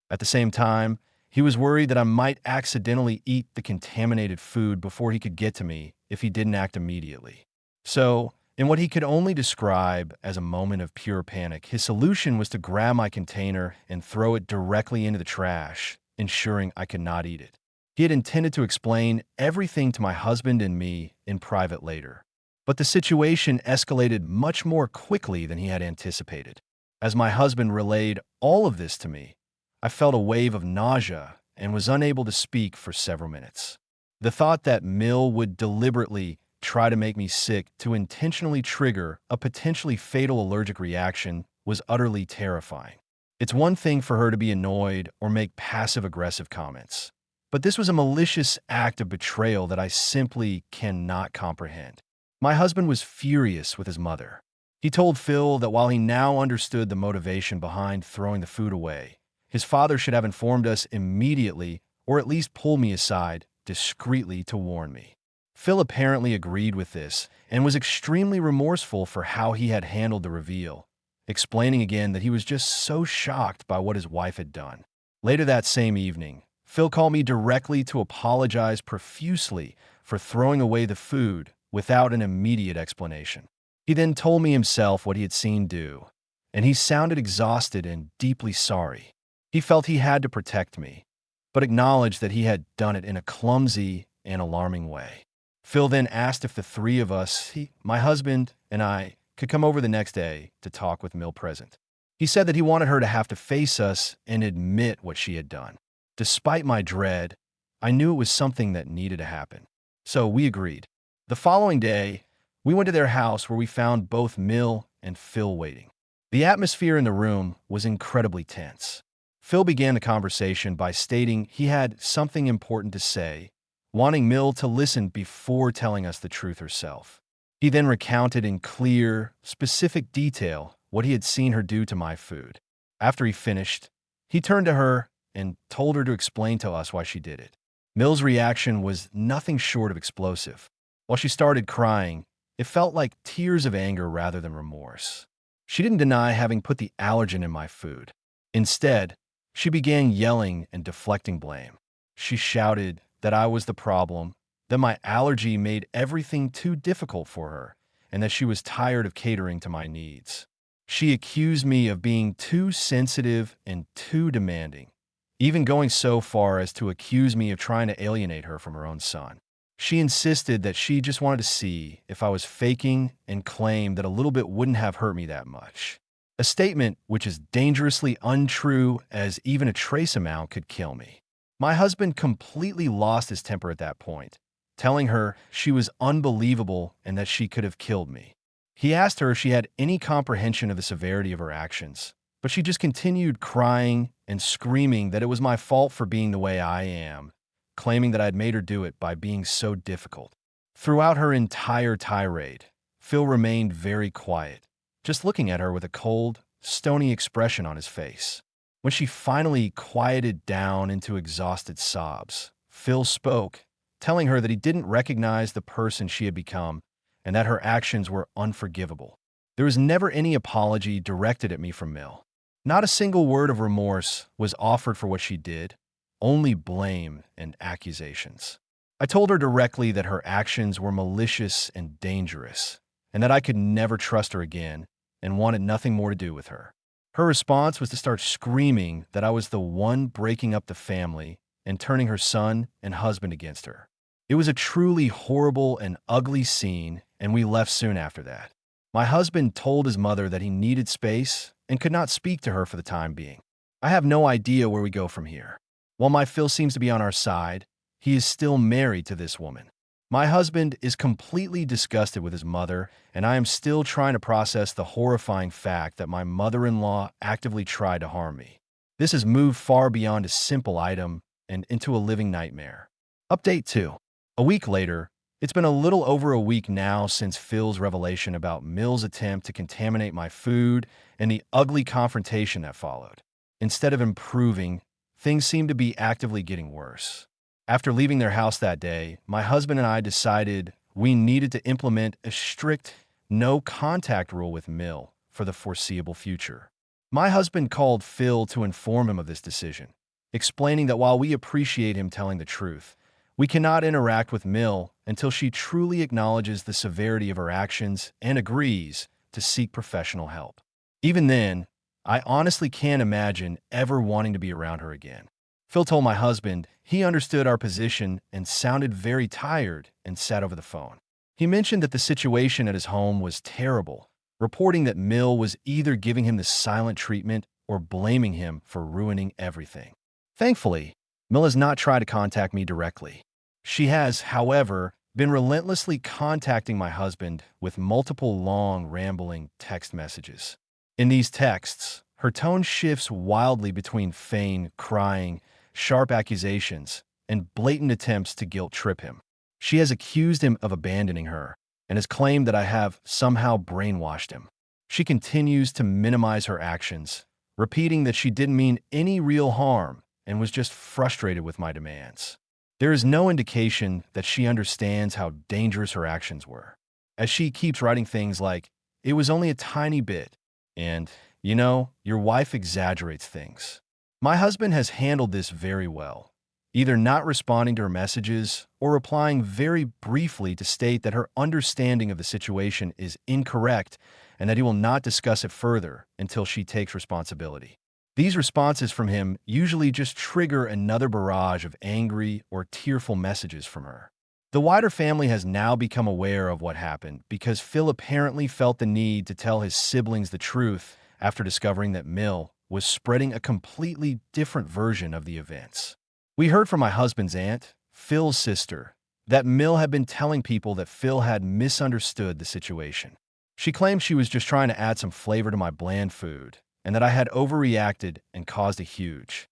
At the same time, he was worried that I might accidentally eat the contaminated food before he could get to me if he didn't act immediately. So, in what he could only describe as a moment of pure panic, his solution was to grab my container and throw it directly into the trash, ensuring I could not eat it. He had intended to explain everything to my husband and me in private later. But the situation escalated much more quickly than he had anticipated. As my husband relayed all of this to me, I felt a wave of nausea and was unable to speak for several minutes. The thought that Mill would deliberately try to make me sick to intentionally trigger a potentially fatal allergic reaction was utterly terrifying. It's one thing for her to be annoyed or make passive-aggressive comments, but this was a malicious act of betrayal that I simply cannot comprehend. My husband was furious with his mother. He told Phil that while he now understood the motivation behind throwing the food away, his father should have informed us immediately or at least pull me aside discreetly to warn me. Phil apparently agreed with this and was extremely remorseful for how he had handled the reveal, explaining again that he was just so shocked by what his wife had done. Later that same evening, Phil called me directly to apologize profusely for throwing away the food without an immediate explanation. He then told me himself what he had seen do, and he sounded exhausted and deeply sorry. He felt he had to protect me, but acknowledged that he had done it in a clumsy and alarming way. Phil then asked if the three of us, my husband and I, could come over the next day to talk with Mill present. He said that he wanted her to have to face us and admit what she had done. Despite my dread, I knew it was something that needed to happen. So we agreed. The following day, we went to their house where we found both Mill and Phil waiting. The atmosphere in the room was incredibly tense. Phil began the conversation by stating he had something important to say, wanting Mill to listen before telling us the truth herself. He then recounted in clear, specific detail what he had seen her do to my food. After he finished, he turned to her and told her to explain to us why she did it. Mill's reaction was nothing short of explosive. While she started crying, it felt like tears of anger rather than remorse. She didn't deny having put the allergen in my food. Instead, she began yelling and deflecting blame. She shouted that I was the problem, that my allergy made everything too difficult for her, and that she was tired of catering to my needs. She accused me of being too sensitive and too demanding, even going so far as to accuse me of trying to alienate her from her own son. She insisted that she just wanted to see if I was faking and claimed that a little bit wouldn't have hurt me that much. A statement which is dangerously untrue, as even a trace amount could kill me. My husband completely lost his temper at that point, telling her she was unbelievable and that she could have killed me. He asked her if she had any comprehension of the severity of her actions, but she just continued crying and screaming that it was my fault for being the way I am, claiming that I had made her do it by being so difficult. Throughout her entire tirade, Phil remained very quiet, just looking at her with a cold, stony expression on his face. When she finally quieted down into exhausted sobs, Phil spoke, telling her that he didn't recognize the person she had become and that her actions were unforgivable. There was never any apology directed at me from Mill. Not a single word of remorse was offered for what she did, only blame and accusations. I told her directly that her actions were malicious and dangerous, and that I could never trust her again and wanted nothing more to do with her. Her response was to start screaming that I was the one breaking up the family and turning her son and husband against her. It was a truly horrible and ugly scene, and we left soon after that. My husband told his mother that he needed space and could not speak to her for the time being. I have no idea where we go from here. While my Phil seems to be on our side, he is still married to this woman. My husband is completely disgusted with his mother, and I am still trying to process the horrifying fact that my mother-in-law actively tried to harm me. This has moved far beyond a simple item and into a living nightmare. Update 2. A week later, it's been a little over a week now since Phil's revelation about Mill's attempt to contaminate my food and the ugly confrontation that followed. Instead of improving, things seem to be actively getting worse. After leaving their house that day, my husband and I decided we needed to implement a strict no-contact rule with Mill for the foreseeable future. My husband called Phil to inform him of this decision, explaining that while we appreciate him telling the truth, we cannot interact with Mill until she truly acknowledges the severity of her actions and agrees to seek professional help. Even then, I honestly can't imagine ever wanting to be around her again. Phil told my husband he understood our position and sounded very tired and sat over the phone. He mentioned that the situation at his home was terrible, reporting that Mill was either giving him the silent treatment or blaming him for ruining everything. Thankfully, Mill has not tried to contact me directly. She has, however, been relentlessly contacting my husband with multiple long, rambling text messages. In these texts, her tone shifts wildly between feign, crying, sharp accusations, and blatant attempts to guilt trip him. She has accused him of abandoning her and has claimed that I have somehow brainwashed him. She continues to minimize her actions, repeating that she didn't mean any real harm and was just frustrated with my demands. There is no indication that she understands how dangerous her actions were, as she keeps writing things like, "It was only a tiny bit," and, "Your wife exaggerates things." My husband has handled this very well, either not responding to her messages or replying very briefly to state that her understanding of the situation is incorrect and that he will not discuss it further until she takes responsibility. These responses from him usually just trigger another barrage of angry or tearful messages from her. The wider family has now become aware of what happened because Phil apparently felt the need to tell his siblings the truth after discovering that Mill was spreading a completely different version of the events. We heard from my husband's aunt, Phil's sister, that Mill had been telling people that Phil had misunderstood the situation. She claimed she was just trying to add some flavor to my bland food, and that I had overreacted and caused a huge